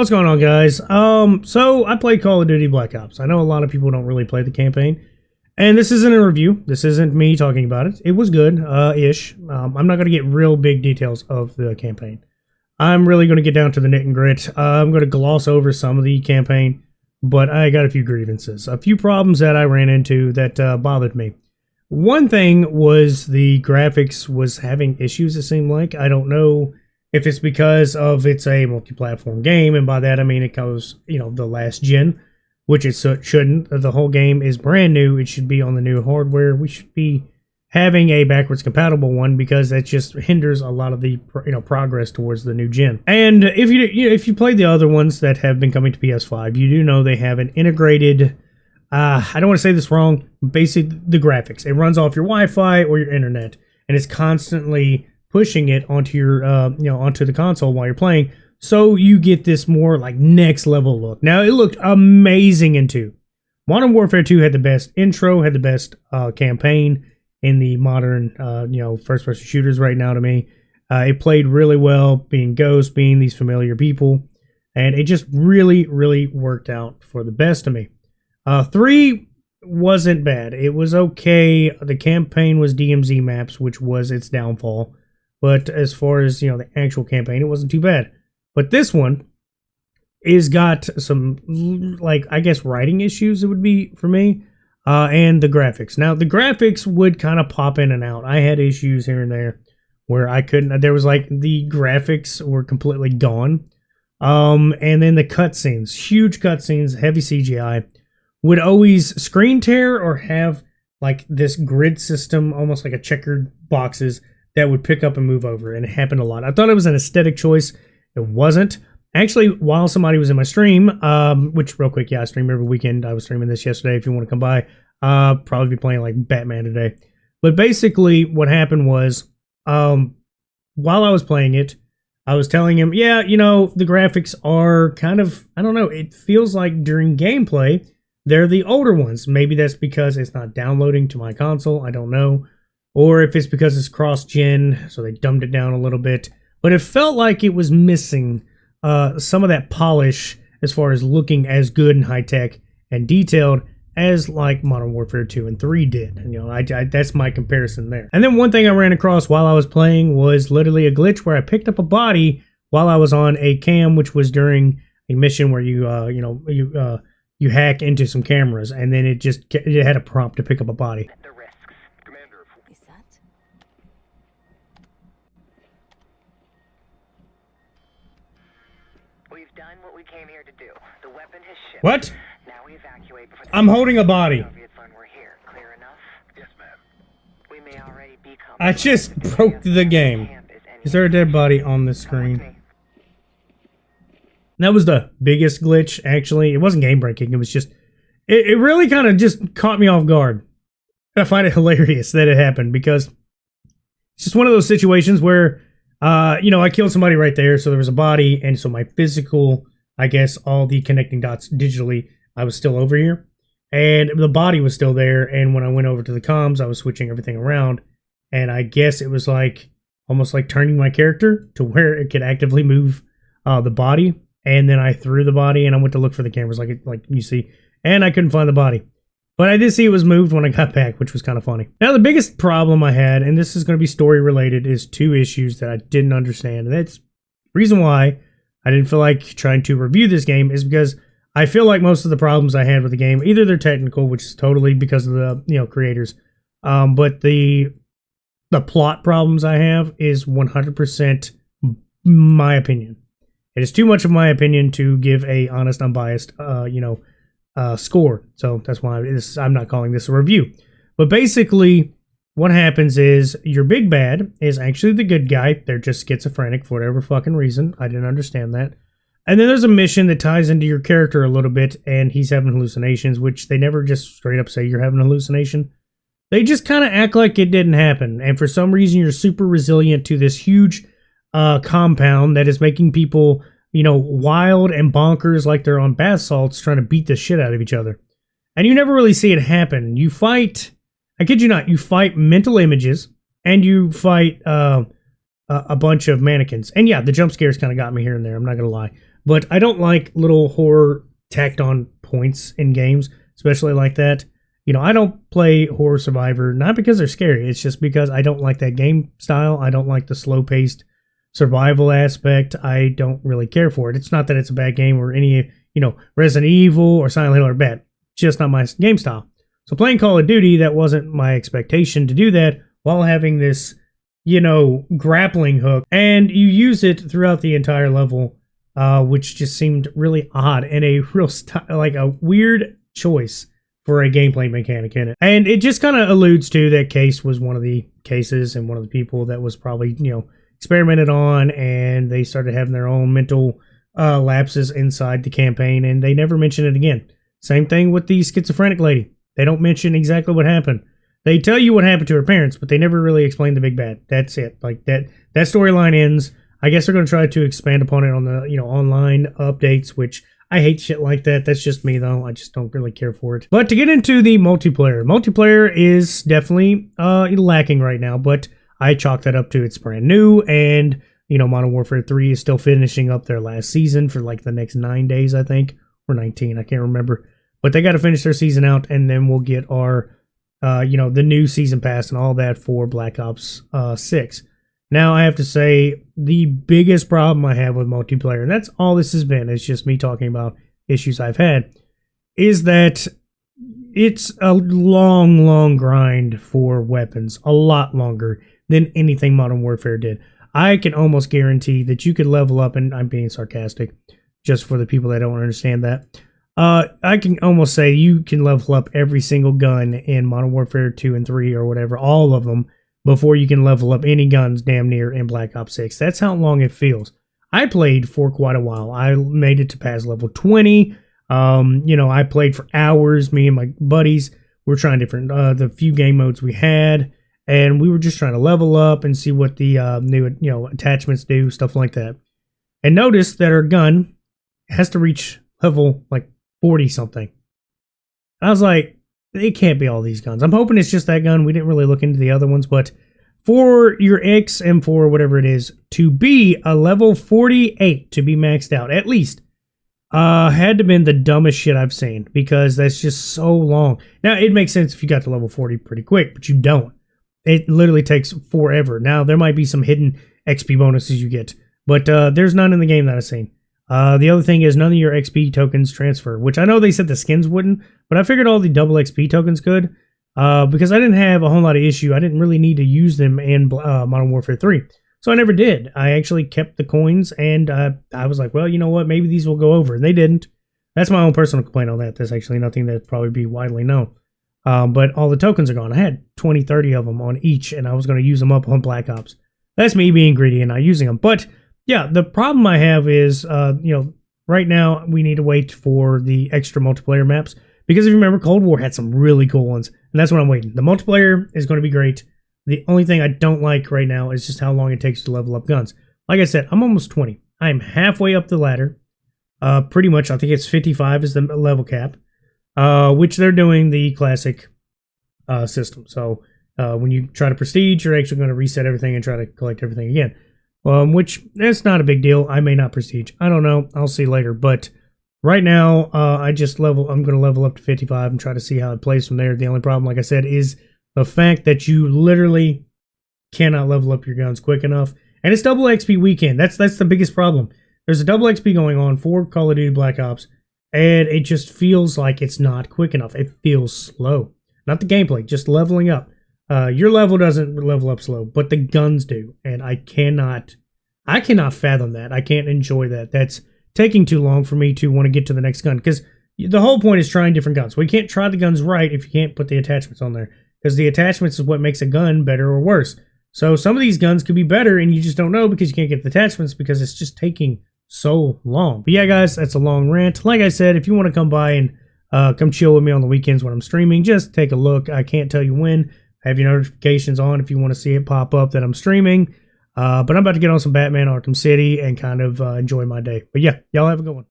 What's going on, guys? So I play Call of Duty Black Ops. I know a lot of people don't really play the campaign, and this isn't a review. This isn't me talking about it. It was good, ish. I'm not going to get real big details of the campaign. I'm really going to get down to the nit and grit. I'm going to gloss over some of the campaign, but I got a few grievances, a few problems that I ran into that bothered me. One thing was the graphics was having issues, it seemed like. I don't know if it's because of it's a multi-platform game, and by that I mean it goes, the last gen, which it shouldn't. The whole game is brand new. It should be on the new hardware. We should be having a backwards compatible one because that just hinders a lot of the progress towards the new gen. And if you play the other ones that have been coming to PS5, you do know they have an integrated. I don't want to say this wrong. Basically, the graphics. It runs off your Wi-Fi or your internet, and it's constantly pushing it onto your onto the console while you're playing, so you get this more like next level look. Now, it looked amazing in 2. Modern Warfare 2 had the best intro, had the best campaign in the modern first person shooters right now to me. It played really well, being Ghost, being these familiar people, and it just really worked out for the best of me. 3 wasn't bad. It was okay. The campaign was DMZ maps, which was its downfall. But as far as, the actual campaign, it wasn't too bad. But this one is got some, I guess, writing issues, it would be for me, and the graphics. Now, the graphics would kind of pop in and out. I had issues here and there where I couldn't, there was the graphics were completely gone. And then the cutscenes, huge cutscenes, heavy CGI, would always screen tear or have, this grid system, almost like a checkered boxes, that would pick up and move over, and it happened a lot. I thought it was an aesthetic choice. It wasn't. Actually, while somebody was in my stream, which real quick, I stream every weekend. I was streaming this yesterday. If you want to come by, probably be playing Batman today. But basically, what happened was, while I was playing it, I was telling him, the graphics are kind of, I don't know, it feels like during gameplay, they're the older ones. Maybe that's because it's not downloading to my console. I don't know. Or if it's because it's cross-gen, so they dumbed it down a little bit. But it felt like it was missing some of that polish as far as looking as good and high-tech and detailed as Modern Warfare 2 and 3 did. And, that's my comparison there. And then one thing I ran across while I was playing was literally a glitch where I picked up a body while I was on a cam, which was during a mission where you hack into some cameras, and then it had a prompt to pick up a body. We've done what we came here to do. The weapon has shipped. What? Now we evacuate before I'm holding a body. We're here. Clear enough? Yes, ma'am. We may already be I just broke the game. Is there a dead body on the screen? That was the biggest glitch, actually. It wasn't game breaking. It was just, it really kind of just caught me off guard. I find it hilarious that it happened because it's just one of those situations where I killed somebody right there, so there was a body, and so my physical, I guess, all the connecting dots digitally, I was still over here, and the body was still there, and when I went over to the comms, I was switching everything around, and I guess it was almost like turning my character to where it could actively move the body, and then I threw the body, and I went to look for the cameras, like you see, and I couldn't find the body. But I did see it was moved when I got back, which was kind of funny. Now, the biggest problem I had, and this is going to be story related, is 2 issues that I didn't understand. And that's the reason why I didn't feel like trying to review this game is because I feel like most of the problems I had with the game, either they're technical, which is totally because of the creators, but the plot problems I have is 100% my opinion. It is too much of my opinion to give a honest, unbiased, score. So that's why I'm not calling this a review. But basically, what happens is your big bad is actually the good guy. They're just schizophrenic for whatever fucking reason. I didn't understand that. And then there's a mission that ties into your character a little bit, and he's having hallucinations, which they never just straight up say you're having a hallucination. They just kind of act like it didn't happen. And for some reason, you're super resilient to this huge compound that is making people wild and bonkers like they're on bath salts trying to beat the shit out of each other. And you never really see it happen. You fight, I kid you not, you fight mental images, and you fight a bunch of mannequins. And yeah, the jump scares kind of got me here and there, I'm not going to lie. but I don't like little horror tacked on points in games, especially like that. I don't play Horror Survivor, not because they're scary. It's just because I don't like that game style. I don't like the slow-paced survival aspect. I don't really care for it. It's not that it's a bad game or any, Resident Evil or Silent Hill are bad. It's just not my game style. So playing Call of Duty, that wasn't my expectation to do that while having this, grappling hook. And you use it throughout the entire level, which just seemed really odd and a real, like a weird choice for a gameplay mechanic in it. And it just kind of alludes to that Case was one of the cases and one of the people that was probably, experimented on, and they started having their own mental lapses inside the campaign, and they never mention it again. Same thing with the schizophrenic lady. They don't mention exactly what happened. They tell you what happened to her parents, but they never really explain the big bad. That's it. Like that storyline ends. I guess they're going to try to expand upon it on the, online updates, which I hate shit like that. That's just me, though. I just don't really care for it. But to get into the multiplayer is definitely lacking right now, but I chalk that up to it's brand new, and, Modern Warfare 3 is still finishing up their last season for like the next 9 days, I think, or 19, I can't remember. But they got to finish their season out, and then we'll get our, the new season pass and all that for Black Ops 6. Now, I have to say, the biggest problem I have with multiplayer, and that's all this has been, it's just me talking about issues I've had, is that it's a long, long grind for weapons. A lot longer than anything Modern Warfare did. I can almost guarantee that you could level up, and I'm being sarcastic, just for the people that don't understand that. I can almost say you can level up every single gun in Modern Warfare 2 and 3 or whatever, all of them, before you can level up any guns damn near in Black Ops 6. That's how long it feels. I played for quite a while. I made it to past level 20. I played for hours. Me and my buddies were trying different, the few game modes we had, and we were just trying to level up and see what the new, attachments do, stuff like that. And notice that our gun has to reach level like 40 something. I was like, it can't be all these guns. I'm hoping it's just that gun. We didn't really look into the other ones, but for your XM4 or whatever it is, to be a level 48 to be maxed out, at least, had to have been the dumbest shit I've seen, because that's just so long. Now, it makes sense if you got to level 40 pretty quick, but you don't. It literally takes forever. Now, there might be some hidden XP bonuses you get, but there's none in the game that I've seen. The other thing is none of your XP tokens transfer, which I know they said the skins wouldn't, but I figured all the double XP tokens could, because I didn't have a whole lot of issue. I didn't really need to use them in Modern Warfare 3, so I never did. I actually kept the coins, and I was like, well, you know what, maybe these will go over, and they didn't. That's my own personal complaint on that. There's actually nothing that'd probably be widely known. But all the tokens are gone. I had 20, 30 of them on each, and I was going to use them up on Black Ops. That's me being greedy and not using them, but yeah, the problem I have is, right now we need to wait for the extra multiplayer maps, because if you remember, Cold War had some really cool ones, and that's what I'm waiting. The multiplayer is going to be great. The only thing I don't like right now is just how long it takes to level up guns. Like I said, I'm almost 20. I'm halfway up the ladder. Pretty much, I think it's 55 is the level cap, which they're doing the classic system. So when you try to prestige, you're actually going to reset everything and try to collect everything again. Which, that's not a big deal. I may not prestige. I don't know. I'll see later. But right now, I'm going to level up to 55 and try to see how it plays from there. The only problem, like I said, is the fact that you literally cannot level up your guns quick enough. And it's double XP weekend. That's the biggest problem. There's a double XP going on for Call of Duty Black Ops, and it just feels like it's not quick enough. It feels slow. Not the gameplay, just leveling up. Your level doesn't level up slow, but the guns do, and I cannot fathom that. I can't enjoy that. That's taking too long for me to want to get to the next gun, because the whole point is trying different guns. We can't try the guns right if you can't put the attachments on there, because the attachments is what makes a gun better or worse. So some of these guns could be better, and you just don't know because you can't get the attachments, because it's just taking so long. But yeah, guys, that's a long rant. Like I said, if you want to come by and come chill with me on the weekends when I'm streaming, just take a look. I can't tell you when. Have your notifications on if you want to see it pop up that I'm streaming. But I'm about to get on some Batman Arkham City and kind of enjoy my day. But yeah, y'all have a good one.